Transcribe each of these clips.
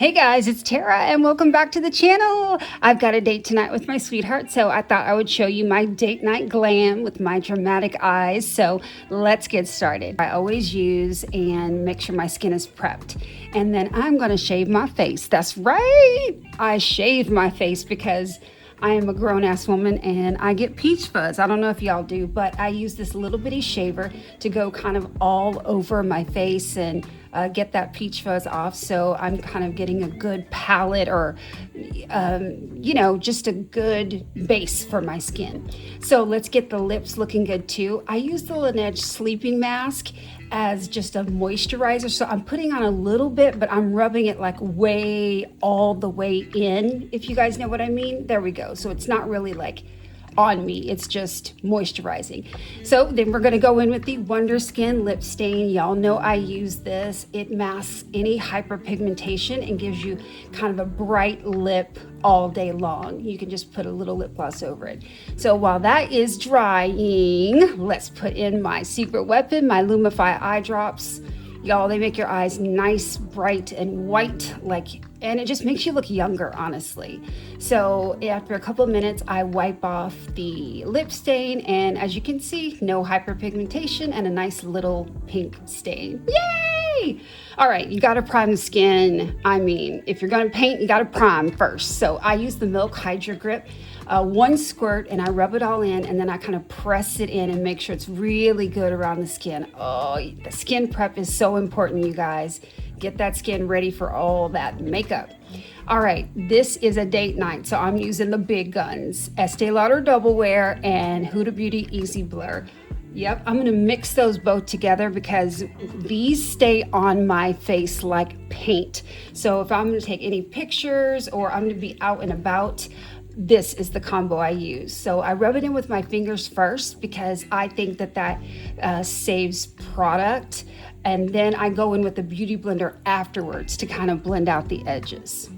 Hey guys, it's Terra and welcome back to the channel. I've got a date tonight with my sweetheart, so I thought I would show you my date night glam with my dramatic eyes. So let's get started. I always use and make sure my skin is prepped. And then I'm gonna shave my face. That's right, I shave my face because I am a grown-ass woman and I get peach fuzz. I don't know if y'all do, but I use this little bitty shaver to go kind of all over my face and get that peach fuzz off. So I'm kind of getting a good palette or, just a good base for my skin. So let's get the lips looking good too. I use the Laneige sleeping mask as just a moisturizer. So I'm putting on a little bit, but I'm rubbing it like way all the way in, if you guys know what I mean. There we go. So it's not really like on me, it's just moisturizing. So then we're going to go in with the Wonder Skin lip stain. Y'all know I use this. It masks any hyperpigmentation and gives you kind of a bright lip all day long. You can just put a little lip gloss over it. So while that is drying, let's put in my secret weapon, my Lumify eye drops. Y'all, they make your eyes nice, bright, and white, and it just makes you look younger, honestly. So after a couple of minutes, I wipe off the lip stain, and as you can see, no hyperpigmentation and a nice little pink stain. Yay! All right, you gotta prime the skin. I mean, if you're gonna paint, you gotta prime first. So I use the Milk Hydro Grip. One squirt and I rub it all in, and then I kind of press it in and make sure it's really good around the skin. Oh, the skin prep is so important, you guys. Get that skin ready for all that makeup. All right, this is a date night, so I'm using the big guns, Estee Lauder Double Wear and Huda Beauty Easy Blur. Yep, I'm gonna mix those both together because these stay on my face like paint. So if I'm gonna take any pictures or I'm gonna be out and about, this is the combo I use. So I rub it in with my fingers first because I think that saves product. And then I go in with the Beauty Blender afterwards to kind of blend out the edges.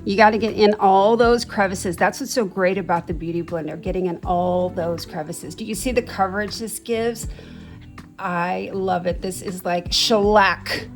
You got to get in all those crevices. That's what's so great about the Beauty Blender, getting in all those crevices. Do you see the coverage this gives? I love it. This is like shellac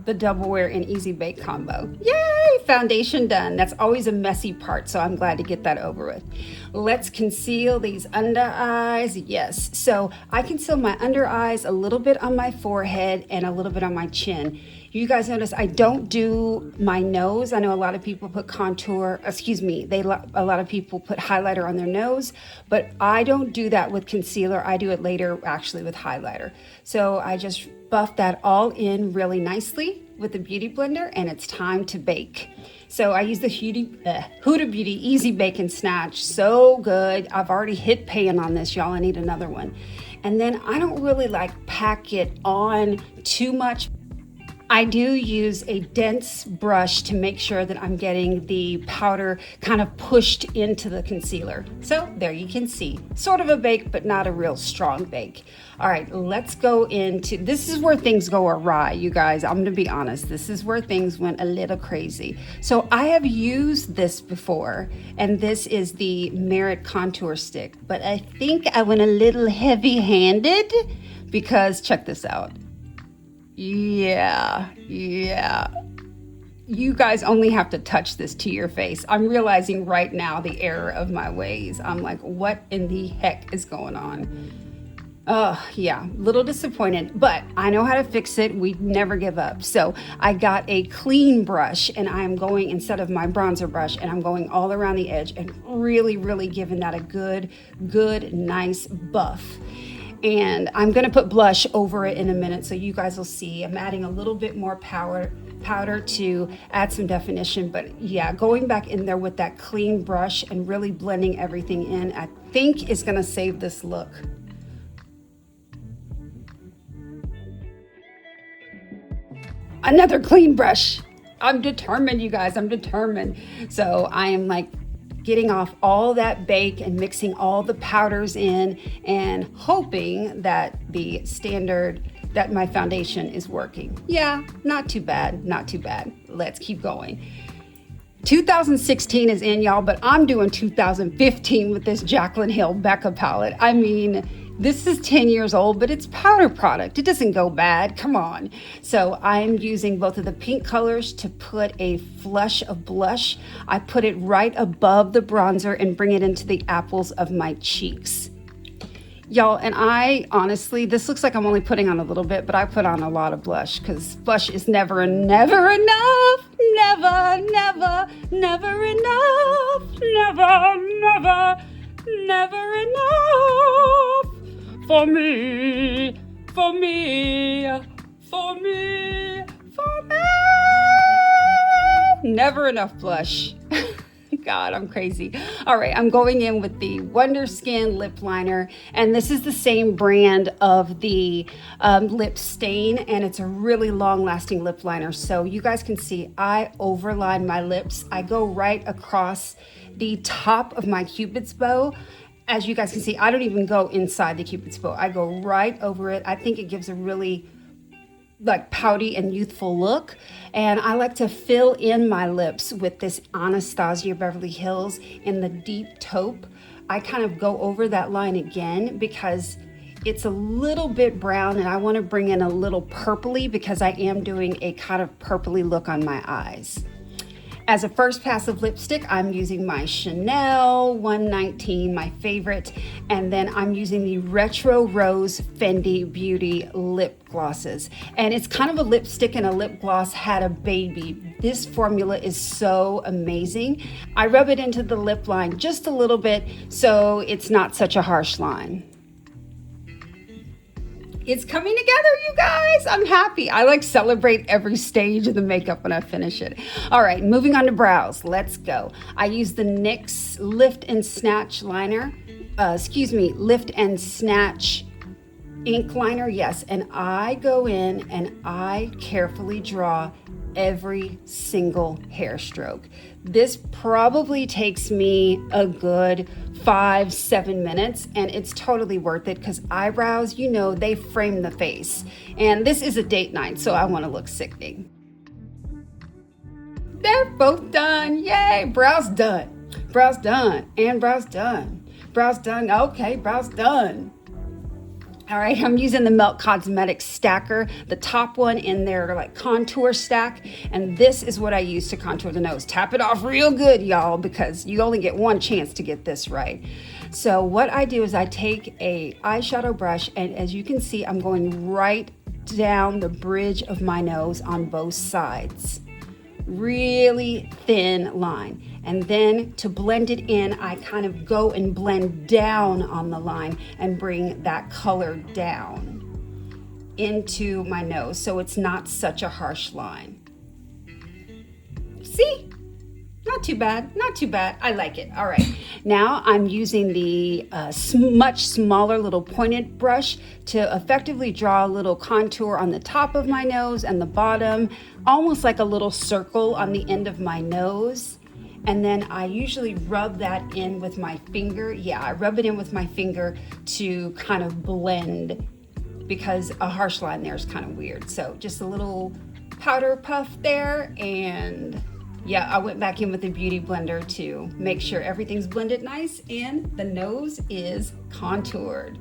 the Double Wear and Easy Bake combo. Yay! Foundation done. That's always a messy part, so I'm glad to get that over with. Let's conceal these under eyes. Yes, so I conceal my under eyes a little bit on my forehead and a little bit on my chin. You guys notice I don't do my nose. I know a lot of people put a lot of people put highlighter on their nose, but I don't do that with concealer. I do it later actually with highlighter. So I just buff that all in really nicely with the Beauty Blender, and it's time to bake. So I use the Huda Beauty Easy Bake and Snatch. So good. I've already hit pan on this, y'all. I need another one. And then I don't really pack it on too much. I do use a dense brush to make sure that I'm getting the powder kind of pushed into the concealer. So there you can see, sort of a bake, but not a real strong bake. All right, let's go into, this is where things go awry, you guys. I'm gonna be honest, this is where things went a little crazy. So I have used this before, and this is the Merit Contour Stick, but I think I went a little heavy-handed because check this out. Yeah. You guys only have to touch this to your face. I'm realizing right now the error of my ways. I'm like, what in the heck is going on? Oh, yeah, little disappointed, but I know how to fix it. We never give up. So I got a clean brush, and I'm going, instead of my bronzer brush, and I'm going all around the edge and really, really giving that a good, nice buff. And I'm gonna put blush over it in a minute so you guys will see. I'm adding a little bit more powder to add some definition, but yeah, going back in there with that clean brush and really blending everything in, I think is gonna save this look. Another clean brush. I'm determined, you guys, I'm determined. So I am getting off all that bake and mixing all the powders in and hoping that that my foundation is working. Yeah, not too bad. Let's keep going. 2016 is in, y'all, but I'm doing 2015 with this Jaclyn Hill Becca palette. I mean, This is 10 years old, but it's powder product. It doesn't go bad. Come on. So I'm using both of the pink colors to put a flush of blush. I put it right above the bronzer and bring it into the apples of my cheeks. Y'all, and I honestly, this looks like I'm only putting on a little bit, but I put on a lot of blush because blush is never enough. Never, never, never enough. Never enough. For me, for me, for me, for me. Never enough blush. God, I'm crazy. All right, I'm going in with the Wonder Skin lip liner, and this is the same brand of the lip stain, and it's a really long-lasting lip liner. So you guys can see I overline my lips. I go right across the top of my Cupid's bow. As you guys can see, I don't even go inside the Cupid's bow. I go right over it. I think it gives a really like pouty and youthful look. And I like to fill in my lips with this Anastasia Beverly Hills in the deep taupe. I kind of go over that line again because it's a little bit brown and I want to bring in a little purpley because I am doing a kind of purpley look on my eyes. As a first pass of lipstick, I'm using my Chanel 119, my favorite, and then I'm using the Retro Rose Fenty Beauty lip glosses. And it's kind of a lipstick and a lip gloss had a baby. This formula is so amazing. I rub it into the lip line just a little bit so it's not such a harsh line. It's coming together, you guys. I'm happy. I like celebrate every stage of the makeup when I finish it. All right, moving on to brows. Let's go. I use the NYX Lift and Snatch liner. Lift and Snatch ink liner. Yes, and I go in and I carefully draw every single hair stroke. This probably takes me a good 5-7 minutes, and it's totally worth it because eyebrows, you know, they frame the face. And this is a date night, so I want to look sickening. They're both done. Yay! Brows done. Brows done. And brows done. Brows done. Okay, brows done. All right, I'm using the Melt Cosmetics stacker, the top one in their like contour stack, and this is what I use to contour the nose. Tap it off real good, y'all, because you only get one chance to get this right. So what I do is I take a eyeshadow brush, and as you can see, I'm going right down the bridge of my nose on both sides. Really thin line. And then to blend it in, I kind of go and blend down on the line and bring that color down into my nose so it's not such a harsh line. See? Not too bad, not too bad. I like it. All right, now I'm using the much smaller little pointed brush to effectively draw a little contour on the top of my nose and the bottom, almost like a little circle on the end of my nose. And then I usually rub that in with my finger. Yeah, I rub it in with my finger to kind of blend because a harsh line there is kind of weird. So just a little powder puff there, and yeah, I went back in with the Beauty Blender to make sure everything's blended nice and the nose is contoured.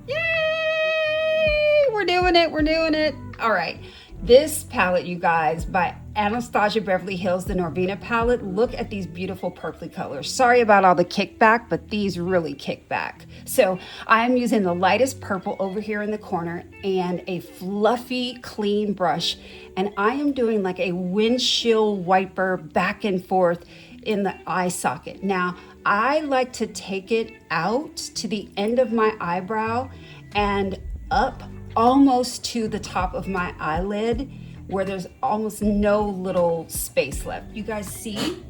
Yay! We're doing it, we're doing it. All right, this palette, you guys, by Anastasia Beverly Hills, the Norvina palette. Look at these beautiful purpley colors. Sorry about all the kickback, but these really kick back. So I'm using the lightest purple over here in the corner and a fluffy, clean brush. And I am doing like a windshield wiper back and forth in the eye socket. Now, I like to take it out to the end of my eyebrow and up almost to the top of my eyelid, where there's almost no little space left. You guys see?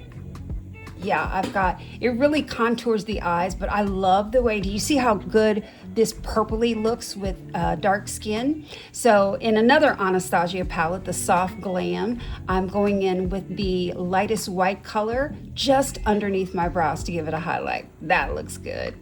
Yeah, I've got, it really contours the eyes, but I love the way, do you see how good this purpley looks with dark skin? So in another Anastasia palette, the Soft Glam, I'm going in with the lightest white color just underneath my brows to give it a highlight. That looks good.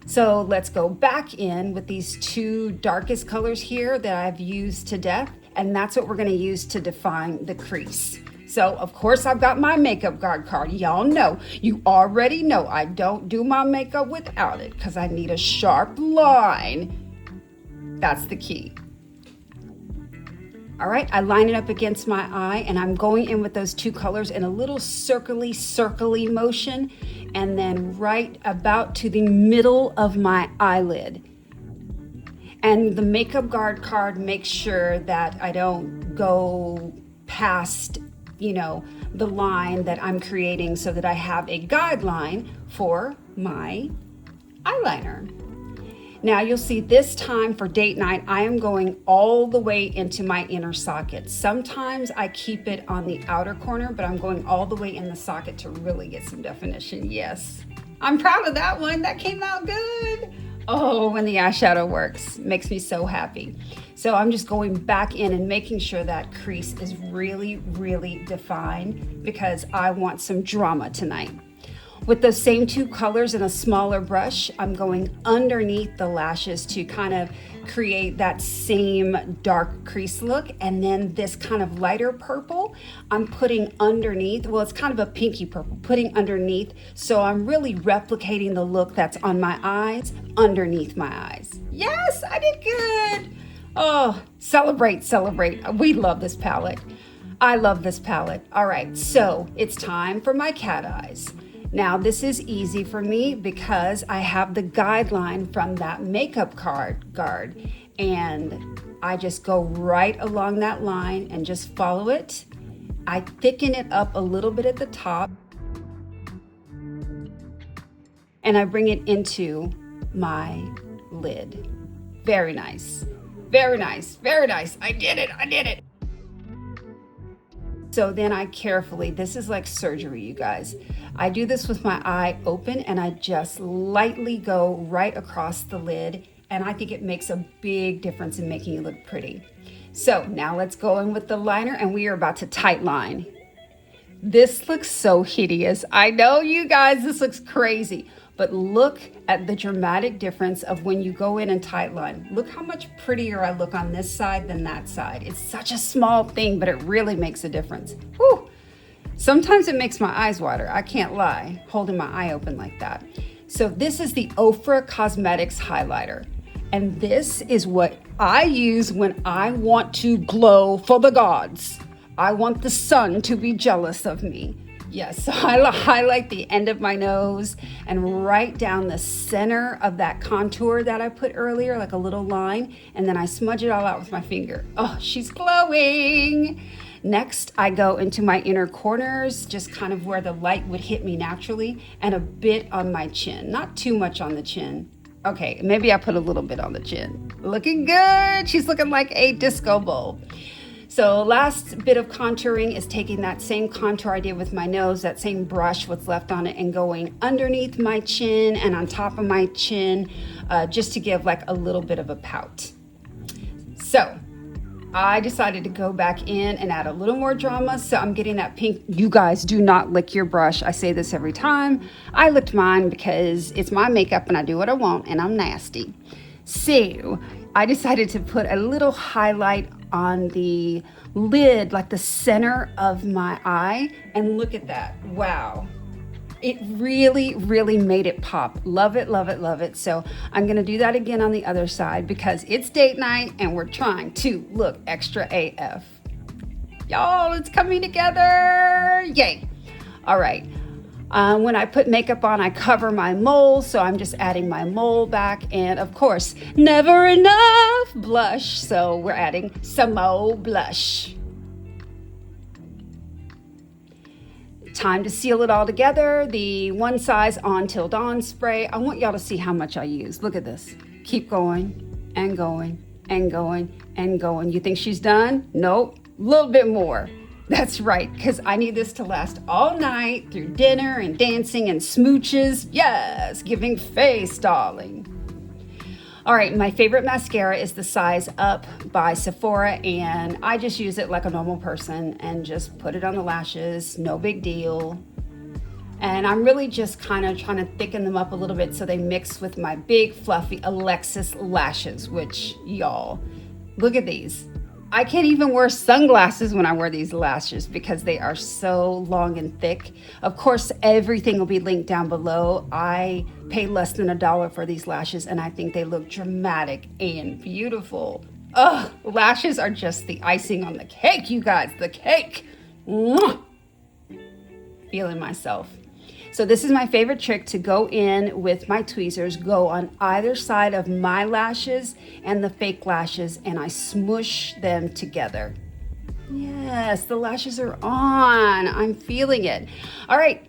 So let's go back in with these two darkest colors here that I've used to death, and that's what we're going to use to define the crease. So of course I've got my makeup guard card. Y'all know, you already know I don't do my makeup without it because I need a sharp line. That's the key. All right, I line it up against my eye and I'm going in with those two colors in a little circly motion and then right about to the middle of my eyelid. And the makeup guard card makes sure that I don't go past, the line that I'm creating so that I have a guideline for my eyeliner. Now you'll see this time for date night, I am going all the way into my inner socket. Sometimes I keep it on the outer corner, but I'm going all the way in the socket to really get some definition. Yes, I'm proud of that one. That came out good. Oh, when the eyeshadow works, makes me so happy. So I'm just going back in and making sure that crease is really, really defined because I want some drama tonight. With those same two colors in a smaller brush, I'm going underneath the lashes to kind of create that same dark crease look. And then this kind of lighter purple, I'm putting underneath. Well, it's kind of a pinky purple, putting underneath. So I'm really replicating the look that's on my eyes, underneath my eyes. Yes, I did good. Oh, celebrate. We love this palette. I love this palette. All right, so it's time for my cat eyes. Now this is easy for me because I have the guideline from that makeup guard and I just go right along that line and just follow it. I thicken it up a little bit at the top and I bring it into my lid. Very nice. I did it. So then I carefully, this is like surgery, you guys. I do this with my eye open and I just lightly go right across the lid and I think it makes a big difference in making you look pretty. So now let's go in with the liner and we are about to tight line. This looks so hideous. I know you guys, this looks crazy, but look at the dramatic difference of when you go in and tight line. Look how much prettier I look on this side than that side. It's such a small thing, but it really makes a difference. Whew. Sometimes it makes my eyes water, I can't lie, holding my eye open like that. So this is the Ofra Cosmetics highlighter. And this is what I use when I want to glow for the gods. I want the sun to be jealous of me. Yes, so I highlight the end of my nose and right down the center of that contour that I put earlier, like a little line, and then I smudge it all out with my finger. Oh, she's glowing. Next, I go into my inner corners, just kind of where the light would hit me naturally, and a bit on my chin. Not too much on the chin. Okay, maybe I put a little bit on the chin. Looking good. She's looking like a disco ball. So last bit of contouring is taking that same contour I did with my nose, that same brush, what's left on it, and going underneath my chin and on top of my chin, just to give like a little bit of a pout. So I decided to go back in and add a little more drama. So I'm getting that pink. You guys do not lick your brush. I say this every time. I licked mine because it's my makeup and I do what I want and I'm nasty. So I decided to put a little highlight on the lid, like the center of my eye. And look at that. Wow. It really, really made it pop. Love it. So I'm gonna do that again on the other side because it's date night and we're trying to look extra AF. Y'all, it's coming together. Yay. All right. When I put makeup on, I cover my mole, so I'm just adding my mole back, and of course, never enough blush, so we're adding some more blush. Time to seal it all together. The One Size On Till Dawn spray. I want y'all to see how much I use. Look at this. Keep going and going and going and going. You think she's done? Nope. A little bit more. That's right, because I need this to last all night through dinner and dancing and smooches. Yes, giving face, darling. All right, my favorite mascara is the Size Up by Sephora, and I just use it like a normal person and just put it on the lashes, no big deal. And I'm really just kind of trying to thicken them up a little bit so they mix with my big fluffy Alexis lashes, which y'all, look at these. I can't even wear sunglasses when I wear these lashes because they are so long and thick. Of course, everything will be linked down below. I pay less than $1 for these lashes and I think they look dramatic and beautiful. Ugh, lashes are just the icing on the cake, you guys, the cake. Mwah! Feeling myself. So this is my favorite trick, to go in with my tweezers, go on either side of my lashes and the fake lashes, and I smush them together. Yes, the lashes are on. I'm feeling it. All right,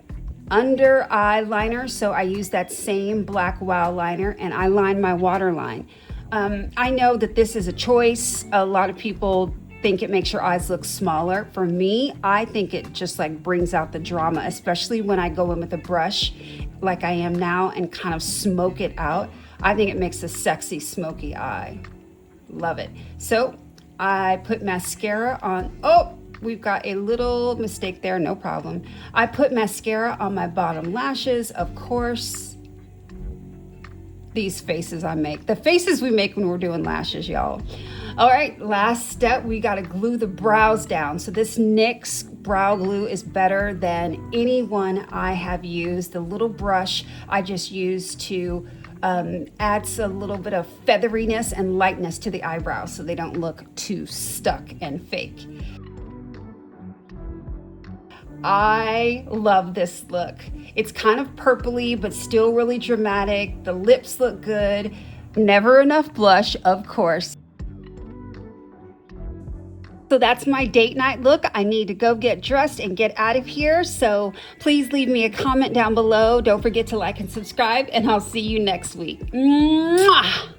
under eyeliner. So I use that same black Wow liner and I line my waterline. I know that this is a choice. A lot of people think it makes your eyes look smaller. For me, I think it just like brings out the drama, especially when I go in with a brush like I am now and kind of smoke it out. I think it makes a sexy smoky eye. Love it. So I put mascara on. Oh, we've got a little mistake there, no problem. I put mascara on my bottom lashes, of course. These faces I make, the faces we make when we're doing lashes, y'all. All right, last step, we gotta glue the brows down. So this NYX brow glue is better than any one I have used. The little brush I just used to adds a little bit of featheriness and lightness to the eyebrows so they don't look too stuck and fake. I love this look. It's kind of purpley, but still really dramatic. The lips look good. Never enough blush, of course. So that's my date night look. I need to go get dressed and get out of here. So please leave me a comment down below. Don't forget to like and subscribe, and I'll see you next week. Mwah!